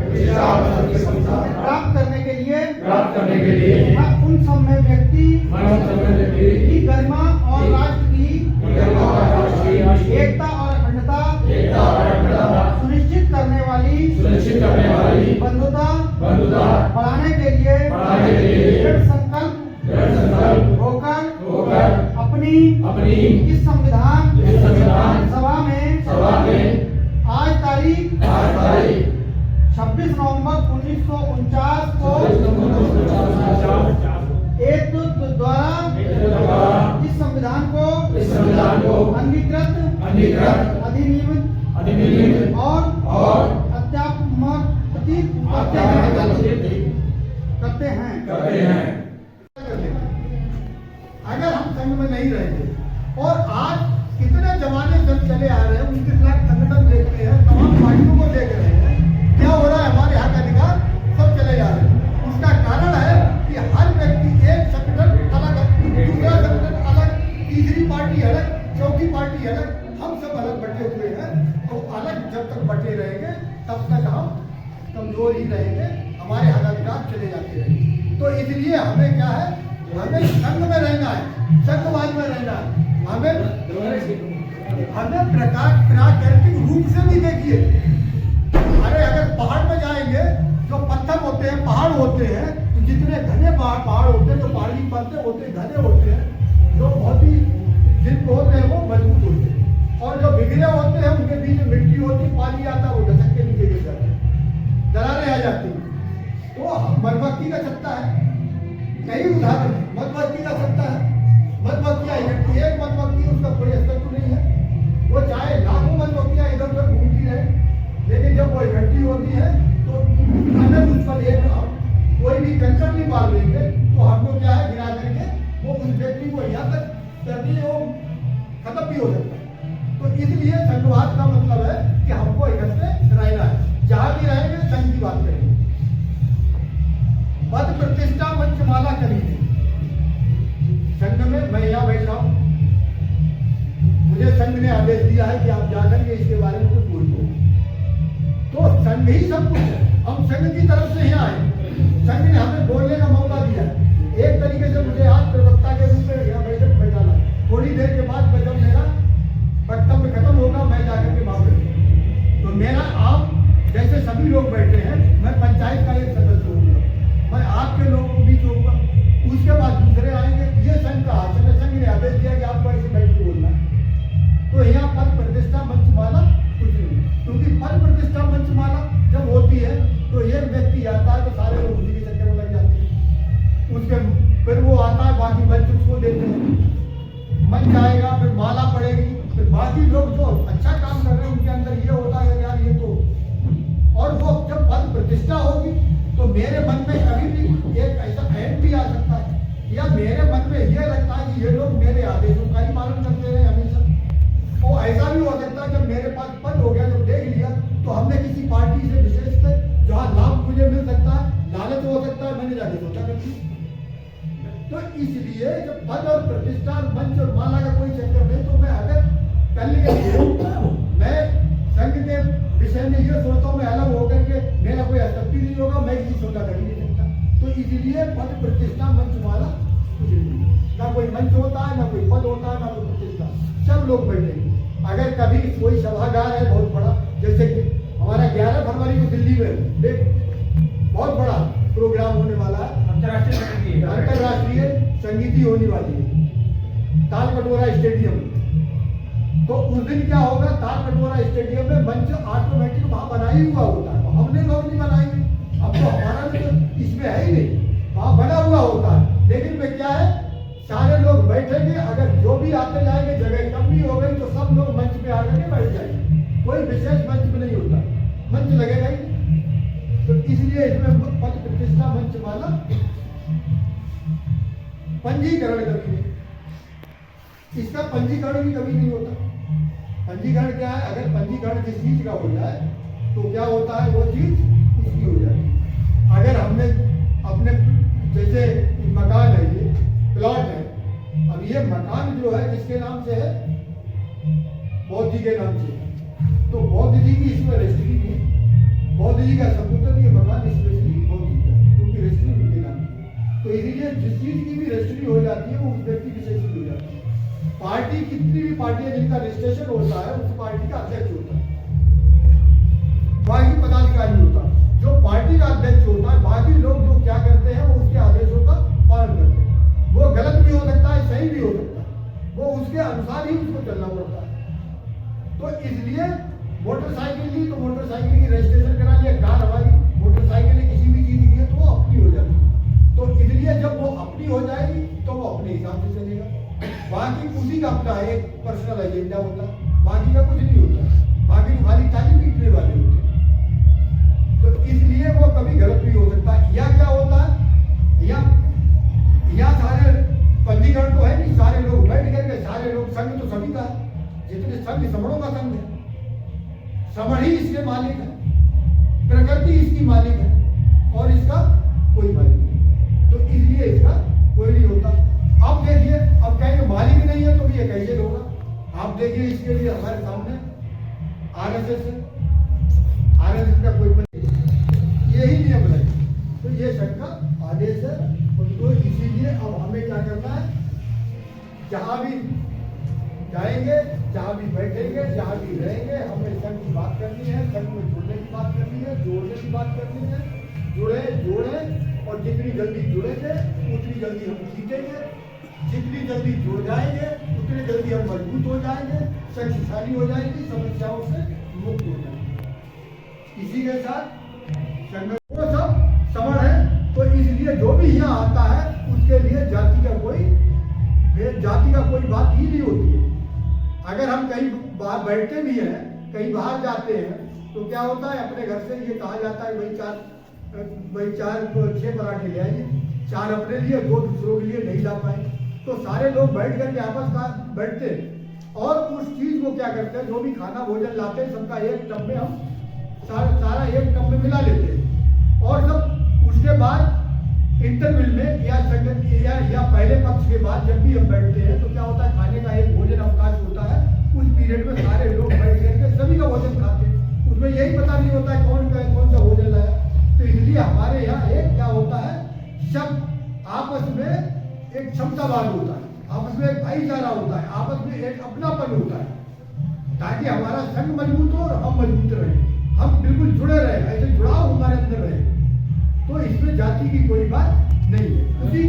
प्राप्त करने के लिए मैं उन सब में व्यक्ति की गरिमा और राष्ट्र की एकता और अखंडता सुनिश्चित करने वाली बंधुता बढ़ाने के लिए दृढ़ संकल्प होकर अपनी इस संविधान सभा में आज तारीख 26 नवंबर 1949 को एक द्वारा इस संविधान को अंगीकृत अधिनियमित और अत्यापतित करते हैं। अगर हम संघ में नहीं रहेंगे और आज कितने जमाने से चले आ रहे हैं, 29 लाख संगठन देख रहे हैं, तमाम पार्टियों को देख रहे हैं, क्या हो रहा है, हमारे हक अधिकार सब चले जा रहे हैं। उसका कारण है कि हर व्यक्ति एक संगठन अलग, दूसरा संगठन अलग, तीसरी पार्टी अलग, चौथी पार्टी अलग, हम सब अलग बटे हुए हैं। तो अलग जब तक बटे रहेंगे तब तक हम कमजोर ही रहेंगे, हमारे हक अधिकार चले जाते रहेंगे। तो इसलिए हमें क्या है, हमें संघ में रहना है, संघवाद में रहना है। हमें प्राकृतिक रूप से भी देखिए, अरे अगर पहाड़ में जाएंगे, जो पत्थर होते हैं, पहाड़ होते हैं, तो जितने घने पहाड़ होते हैं, जो पहाड़ी पत्ते होते हैं, घने होते हैं, जो बहुत ही जिनको होते हैं वो मजबूत होते हैं, और जो बिगड़े होते हैं उनके बीच में मिट्टी होती है, पानी आता है, वो धसक के नीचे गिर जाते हैं, दरारें आ जाती हैं। तो मधुमक्खी का सत्ता है, कई उदाहरण मधुमक्खी का सत्ता है। मधुमक्खियां इकट्ठी, एक मधुमक्खी उसका कोई अस्तित्व नहीं है, वो चाहे लाखों मधुमक्खियां इधर उधर घूमती रहे, लेकिन जब वो इकट्ठी होती है तो अगर उस पर एक कोई भी कंकड़ नहीं मार देंगे तो हमको क्या है, गिरा करके वो उस व्यक्ति को यहाँ तक कर दिए, वो खत्म भी हो सकता है। तो इसलिए संघवाद का मतलब है कि हमको इकट्ठे रहना है, जहां भी रहेंगे संघ की बात करेंगे। पद प्रतिष्ठा मंचमाला करेंगे संघ में। मैं यहाँ बैठा हूँ, मुझे संघ ने आदेश दिया है कि आप जाकर के इसके बारे में कुछ बोलो, तो संघ ही सब कुछ है। हम संघ की तरफ से यहाँ आए, संघ ने हमें बोलने का मौका दिया है। एक तरीके से मुझे आज प्रवक्ता के रूप में यहाँ बैठाना, थोड़ी देर के बाद जब मेरा वक्तव्य खत्म होगा मैं जाकर के वहां बैठूंगा। तो मेरा आप जैसे सभी लोग बैठे हैं, मैं पंचायत का एक सदस्य होऊंगा, मैं आपके लोगों के बीच होऊंगा, उसके बाद दूसरे आएंगे। ये संघ का आसन है, संघ ने आदेश दिया कि आपको ऐसे बैठ के बोलना है। तो यहाँ पद प्रतिष्ठा मंचमाला कुछ नहीं, क्योंकि पद प्रतिष्ठा मंचमाला जब होती है तो एक व्यक्ति आता है तो सारे लोग उसी के चक्कर में लग जाते हैं, उसके फिर वो आता है, बाकी मंच उसको देते हैं, मंच आएगा, फिर माला पड़ेगी, फिर बाकी लोग जो अच्छा काम कर रहे हैं उनके अंदर ये होता है यार ये तो, और वो जब पद प्रतिष्ठा होगी तो मेरे मन में कभी भी एक ऐसा एंड भी आ सकता है, या मेरे मन में ये लगता है कि ये लोग मेरे आदेशों का ही पालन करते रहे हमेशा। और ऐसा भी हो सकता है जब मेरे पास पद हो गया, जब देख लिया तो हमने किसी पार्टी से विशेष जहाँ लाभ मुझे मिल सकता है, लालच हो सकता है, मैंने जाके सोचा करती। तो इसलिए जब पद और प्रतिष्ठा मंच और माला का कोई चक्कर नहीं, तो मैं अगर कल के मैं संघ के विषय में ये सोचता हूँ, मैं अलग होकर के मेरा कोई अस्तित्व नहीं होगा, मैं किसी सोचा कर ही नहीं सकता। तो इसलिए पद प्रतिष्ठा मंच माला कुछ नहीं, ना कोई मंच होता है, ना कोई पद होता है, ना कोई प्रतिष्ठा, सब लोग बैठेंगे। अगर कभी कोई सभागार है बहुत बड़ा, जैसे कि हमारा 11 फरवरी को दिल्ली में एक बहुत बड़ा प्रोग्राम होने वाला है, अंतरराष्ट्रीय संगीति होने वाली है तालकटोरा स्टेडियम। तो उस दिन क्या होगा, तालकटोरा स्टेडियम में मंच ऑटोमेटिक वहां बना ही हुआ होता है, हमने लोग नहीं बनाएंगे, अब तो हमारा तो इसमें है ही नहीं, वहां बना हुआ होता है। लेकिन में क्या है, सारे लोग बैठेंगे, अगर जो भी आते जाएंगे, जगह कम भी हो गई तो सब लोग मंच पे आकर के बैठ जाएंगे, कोई विशेष मंच में नहीं होता, मंच लगेगा ही। तो इसलिए इसमें पद प्रतिष्ठा मंच वाला पंजीकरण कभी नहीं, इसका पंजीकरण भी कभी नहीं होता। पंजीकरण क्या है, अगर पंजीकरण किस चीज का हो जाए तो क्या होता है, वो चीज उसकी हो जाती है। अगर हमने अपने जैसे मकान है, ये प्लॉट है, अब ये मकान जो है किसके नाम से है, बौद्ध जी के नाम से, तो बौद्ध जी की इसमें रजिस्ट्री नहीं है, बौद्ध जी का सबूत नहीं है, भगवान स्पेशली बौद्ध जी का, क्योंकि रजिस्ट्री उनके नाम की है। तो इसीलिए जिस चीज की भी रजिस्ट्री हो जाती है वो उस व्यक्ति की रजिस्ट्री हो जाती है। पार्टी कितनी भी पार्टियां जिनका रजिस्ट्रेशन होता है उस पार्टी का अध्यक्ष होता है, बाकी पदाधिकारी होता है। जो पार्टी का अध्यक्ष होता है, बाकी लोग जो क्या करते हैं वो उसके आदेशों का पालन करते हैं। वो गलत भी हो सकता है, सही भी हो सकता है, वो उसके अनुसार ही उसको चलना पड़ता है। तो इसलिए मोटरसाइकिल ली तो मोटरसाइकिल की रजिस्ट्रेशन करा लिया, कार हमारी मोटरसाइकिल किसी भी चीज की है तो वो अपनी हो जाती है। तो इसलिए जब वो अपनी हो जाएगी तो वो अपने हिसाब से चलेगा। बाकी उसी का अपना एक पर्सनल एजेंडा होता है, बाकी का कुछ नहीं होता, बाकी तो खाली ताली पीटने वाले होते हैं। तो इसलिए वो कभी गलत भी हो सकता है। या क्या होता है, या सारे पंजीकरण तो है नहीं, सारे लोग बैठ करके, सारे लोग संघ तो सभी का है, जितने संघ समणों का संघ है, समण ही इसके मालिक है, प्रकृति इसकी मालिक है और इसका कोई मालिक नहीं। तो इसलिए इसका कोई नहीं होता। अब देखिए, अब कहेंगे मालिक नहीं है तो भी ये कैसे होगा। आप देखिए इसके लिए हमारे सामने आरएसएस है, आरएसएस का कोई यही नियम है। तो ये संघ का आदेश है उनको। इसीलिए अब हमें क्या करना है, जहां भी जाएंगे, जहां भी बैठेंगे, जहां भी रहेंगे, हमें संघ की बात करनी है, संघ में जुड़ने की बात करनी है, जोड़ने की बात करनी है। जोड़े और जितनी जल्दी जुड़ेंगे उतनी जल्दी हम जीतेंगे, जितनी जल्दी जुड़ जाएंगे उतनी जल्दी हम मजबूत हो जाएंगे, शक्तिशाली हो जाएंगे, समस्याओं से मुक्त हो जाएंगे। इसी के साथ संघ वो सब समण है। तो इसलिए जो भी यहाँ आता है उसके लिए जाति का कोई बात ही नहीं होती है। अगर हम कहीं बाहर बैठते भी हैं, कहीं बाहर जाते हैं तो क्या होता है, अपने घर से ये कहा जाता है भाई 6 पराठे ले आइए, 4 अपने लिए, 2 दूसरों के लिए नहीं ला पाए। तो सारे लोग बैठ करके आपस में बैठते हैं और उस चीज को क्या करते हैं, जो भी खाना भोजन लाते हैं सबका एक टब में हम सारा एक टब में मिला लेते हैं। और जब उसके बाद इंटरवल में या पहले पक्ष के बाद जब भी हम बैठते हैं तो क्या होता है, खाने का एक भोजन अवकाश होता है। उस पीरियड में सारे लोग बैठ करके सभी का भोजन खाते हैं, उसमें यही पता नहीं होता है कौन सा भोजन लाया। तो इसलिए हमारे यहाँ एक क्या होता है, सब आपस में एक क्षमतावान होता है, आपस में एक भाईचारा होता है, आपस में एक अपनापन होता है, ताकि हमारा संघ मजबूत हो और हम मजबूत रहें, हम बिल्कुल जुड़े रहे, ऐसे जुड़ाव हमारे अंदर रहे। तो इसमें जाति की कोई बात नहीं है। उसी